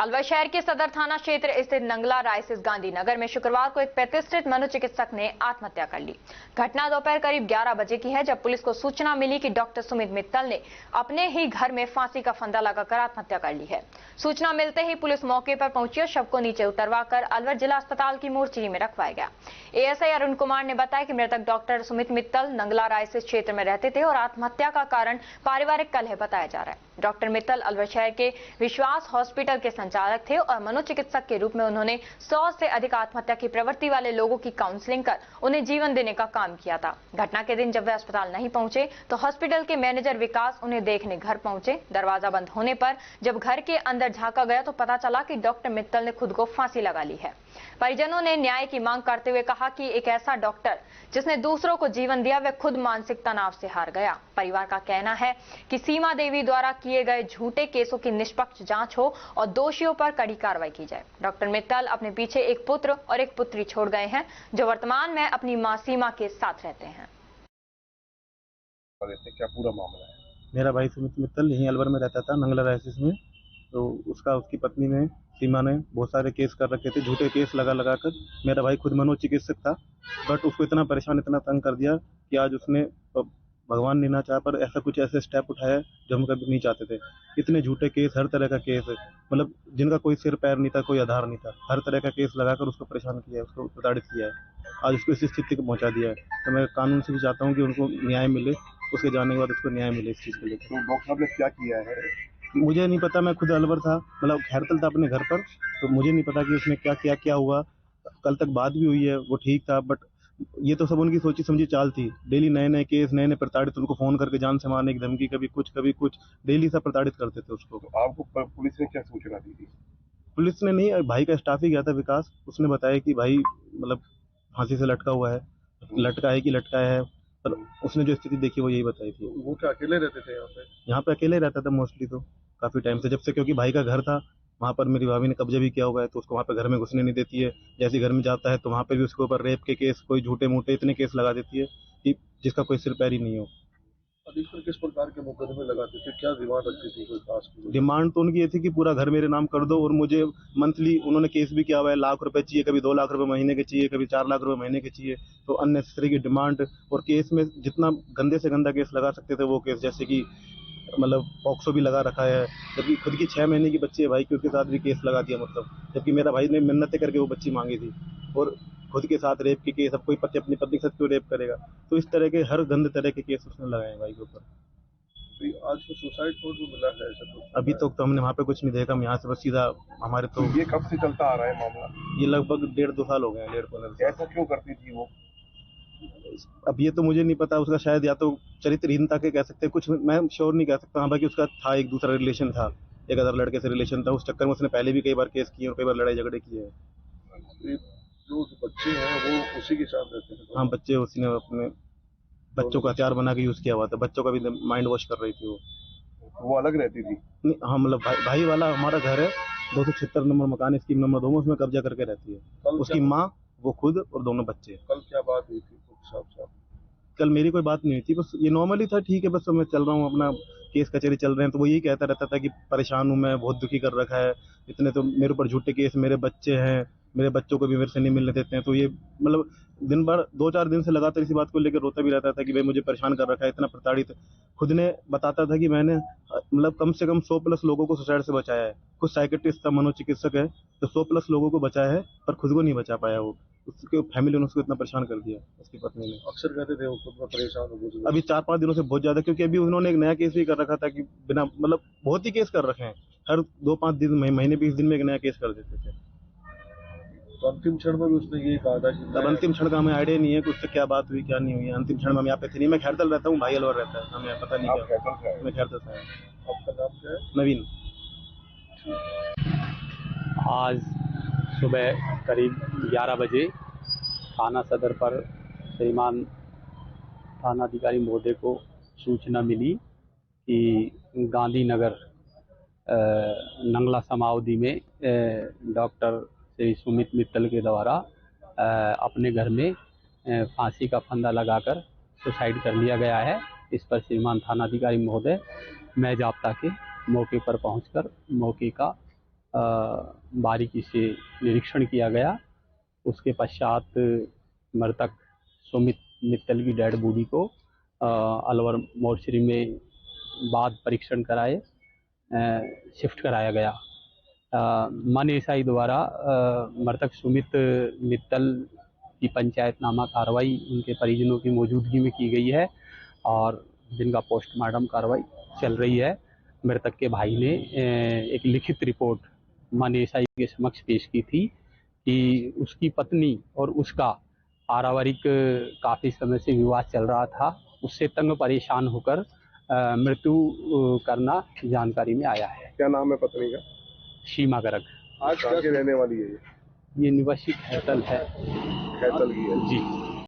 अलवर शहर के सदर थाना क्षेत्र स्थित नंगला रायसिस गांधी नगर में शुक्रवार को एक प्रतिष्ठित मनोचिकित्सक ने आत्महत्या कर ली। घटना दोपहर करीब 11 बजे की है, जब पुलिस को सूचना मिली कि डॉक्टर सुमित मित्तल ने अपने ही घर में फांसी का फंदा लगाकर आत्महत्या कर ली है। सूचना मिलते ही पुलिस मौके पर पहुंची और शव को नीचे उतरवाकर अलवर जिला अस्पताल की मोर्चरी में रखवाया गया। एएसआई अरुण कुमार ने बताया कि मृतक डॉक्टर सुमित मित्तल नंगला रायसिस क्षेत्र में रहते थे और आत्महत्या का कारण पारिवारिक कलह बताया जा रहा है। डॉक्टर मित्तल अलवर शहर के विश्वास हॉस्पिटल के संचालक थे और मनोचिकित्सक के रूप में उन्होंने 100 से अधिक आत्महत्या की प्रवृत्ति वाले लोगों की काउंसलिंग कर उन्हें जीवन देने का काम किया था। घटना के दिन जब वे अस्पताल नहीं पहुंचे तो हॉस्पिटल के मैनेजर विकास उन्हें देखने घर पहुंचे। दरवाजा बंद होने पर जब घर के अंदर झांका गया तो पता चला कि डॉक्टर मित्तल ने खुद को फांसी लगा ली है। परिजनों ने न्याय की मांग करते हुए कहा कि एक ऐसा डॉक्टर जिसने दूसरों को जीवन दिया, वह खुद मानसिक तनाव से हार गया। परिवार का कहना है कि सीमा देवी द्वारा किए गए झूठे केसों की निष्पक्ष जांच हो और दोषियों पर कड़ी कार्रवाई की जाए। डॉक्टर मित्तल अपने पीछे एक पुत्र और एक पुत्री छोड़ गए हैं, जो वर्तमान में अपनी मां सीमा के साथ रहते हैं। क्या पूरा मामला है? मेरा भाई सुमित मित्तल यहीं अलवर में रहता था, नंगला रायसिस में। तो उसकी पत्नी ने, सीमा ने बहुत सारे केस कर रखे थे, झूठे केस लगा कर। मेरा भाई खुद मनोचिकित्सक था, बट उसको इतना परेशान, इतना तंग कर दिया कि आज उसने, भगवान ने ना चाहा पर ऐसे स्टेप उठाया जो हम कभी नहीं चाहते थे। इतने झूठे केस, हर तरह का केस, मतलब जिनका कोई सिर पैर नहीं था, कोई आधार नहीं था, हर तरह का केस लगाकर उसको परेशान किया, उसको प्रताड़ित किया है। आज उसको इस स्थिति को पहुंचा दिया है। तो मैं कानून से भी चाहता हूँ कि उनको न्याय मिले, उसके जाने के बाद उसको न्याय मिले इस चीज़ को लेकर। तो डॉक्टर साहब ने क्या किया है? मुझे नहीं पता, मैं खुद अलवर था, मतलब खैरतल था अपने घर पर, तो मुझे नहीं पता कि उसने क्या किया, क्या हुआ। कल तक बात भी हुई है, वो ठीक था, बट ये तो सब उनकी सोची समझी चाल थी। डेली नए नए केस, नए नए प्रताड़ित, उनको फोन करके जान से मारने की धमकी, कभी कुछ डेली सब प्रताड़ित करते थे उसको। तो आपको पुलिस ने क्या सूचना दी थी? पुलिस ने नहीं, भाई का स्टाफ ही गया था, विकास। उसने बताया कि भाई मतलब फांसी से लटका हुआ है, लटका है, पर उसने जो स्थिति देखी वो यही बताई थी। वो क्या अकेले रहते थे यहाँ पे अकेले रहता था मोस्टली, तो काफी टाइम से, जब से, क्योंकि भाई का घर था वहाँ पर, मेरी भाभी ने कब्जा भी किया हुआ है, तो उसको वहाँ पे घर में घुसने नहीं देती है। जैसे घर में जाता है तो वहाँ पे भी उसके ऊपर रेप के केस, कोई झूठे मूठे इतने केस लगा देती है कि जिसका कोई सिर पैर ही नहीं हो। अधिकतर किस प्रकार के मुकदमे लगाते थे, क्या डिमांड रखती थी कोई खास? डिमांड तो उनकी ये थी कि पूरा घर मेरे नाम कर दो, और मुझे मंथली, उन्होंने केस भी किया हुआ है, लाख रुपए चाहिए, कभी 2 लाख रुपए महीने के चाहिए, कभी 4 लाख रुपए महीने के चाहिए। तो अननेसेसरी की डिमांड, और केस में जितना गंदे से गंदा केस लगा सकते थे वो केस, जैसे कि मतलब पॉक्सो भी लगा रखा है, जबकि खुद की 6 महीने की बच्ची है भाई की, उसके साथ भी केस लगा दिया। मतलब जबकि मेरा भाई ने मिन्नतें करके वो बच्ची मांगी थी, और खुद के साथ रेप के केस। अब कोई पति अपनी पत्नी के साथ क्यों रेप करेगा? तो इस तरह के हर गंदे तरह के केस उसने लगाए भाई के ऊपर। आज तो सुसाइड नोट भी मिला है ऐसा? तो अभी तो हमने वहाँ पे कुछ नहीं देखा, हम यहाँ से बस सीधा हमारे तो ये कब से चलता आ रहा है मामला? ये लगभग 1.5-2 साल हो गए हैं, 1.5 ऐसा क्यों करती थी वो? अब ये तो मुझे नहीं पता, उसका शायद या तो चरित्रहीनता के कह सकते हैं कुछ, मैं श्योर नहीं कह सकता। हाँ, बाकी उसका था एक दूसरा रिलेशन था, एक अदर लड़के से रिलेशन था, उस चक्कर में उसने पहले भी कई बार केस किए और कई बार लड़ाई झगड़े किए हैं। जो बच्चे हैं वो उसी के साथ रहते थे? हाँ, बच्चे उसने अपने बच्चों का हथियार बना के यूज किया हुआ था, बच्चों का भी माइंड वॉश कर रही थी वो अलग रहती थी? नहीं, हाँ, मतलब भाई वाला हमारा घर है, 276 नंबर मकान, स्कीम नंबर 2 में, उसमें कब्जा करके रहती है उसकी माँ, वो खुद और दोनों बच्चे। कल क्या बात हुई थी साहब? कल मेरी कोई बात नहीं हुई थी, बस ये नॉर्मली था, ठीक है, बस मैं चल रहा हूँ अपना, केस कचहरी चल रहे हैं, तो वो यही कहता रहता था कि परेशान हूँ मैं, बहुत दुखी कर रखा है, इतने तो मेरे ऊपर झूठे केस, मेरे बच्चे हैं, मेरे बच्चों को भी मेरे से नहीं मिलने देते हैं। तो ये मतलब दिन भर 2-4 दिन से लगातार इसी बात को लेकर रोता भी रहता था कि भाई मुझे परेशान कर रखा है, इतना प्रताड़ित। खुद ने बताता था कि मैंने मतलब कम से कम 100+ लोगों को सुसाइड से बचाया है। खुद साइकेट्रिस्ट था, मनोचिकित्सक है, तो 100+ लोगों को बचाया है, पर खुद को नहीं बचा पाया वो। उसके फैमिली ने उसको इतना परेशान कर दिया, उसकी पत्नी ने। अक्सर कहते थे वो खुद में परेशान हो। अभी 4-5 दिनों से बहुत ज्यादा, क्योंकि अभी उन्होंने एक नया केस भी कर रखा था कि बिना मतलब बहुत ही केस कर रखे हैं, हर 2-5 दिन, महीने 20 दिन में एक नया केस कर देते थे। तो अंतिम क्षण में भी उसने ये कहा था कि अब अंतिम क्षण का हमें आइडिया नहीं है कि उससे क्या बात हुई क्या नहीं हुई। अंतिम क्षण में हम यहाँ पे थे नहीं, मैं खैरतल रहता हूँ, भाई अलवर रहता है, हमें पता नहीं क्या। मैं खैरतल से आया। आपका नाम क्या है? नवीन। आज सुबह करीब 11 बजे थाना सदर पर श्रीमान थानाधिकारी महोदय को सूचना मिली कि गांधी नगर नंगला समावधि में डॉक्टर श्री सुमित मित्तल के द्वारा अपने घर में फांसी का फंदा लगाकर सुसाइड कर लिया गया है। इस पर श्रीमान थानाधिकारी महोदय मैं जाब्ता के मौके पर पहुंचकर मौके का बारीकी से निरीक्षण किया गया। उसके पश्चात मृतक सुमित मित्तल की डेड बॉडी को अलवर मोर्चरी में बाद परीक्षण कराए शिफ्ट कराया गया। मन एसआई द्वारा मृतक सुमित मित्तल की पंचायतनामा कार्रवाई उनके परिजनों की मौजूदगी में की गई है और जिनका पोस्टमार्टम कार्रवाई चल रही है। मृतक के भाई ने एक लिखित रिपोर्ट मन एसआई के समक्ष पेश की थी कि उसकी पत्नी और उसका पारिवारिक काफ़ी समय से विवाद चल रहा था। उससे तंग परेशान होकर मृत्यु करना जानकारी में आया है। क्या नाम है पत्नी का? सीमा गर्ग। आज क्या रहने वाली है ये निवासी खैतल है। खैतल की है जी।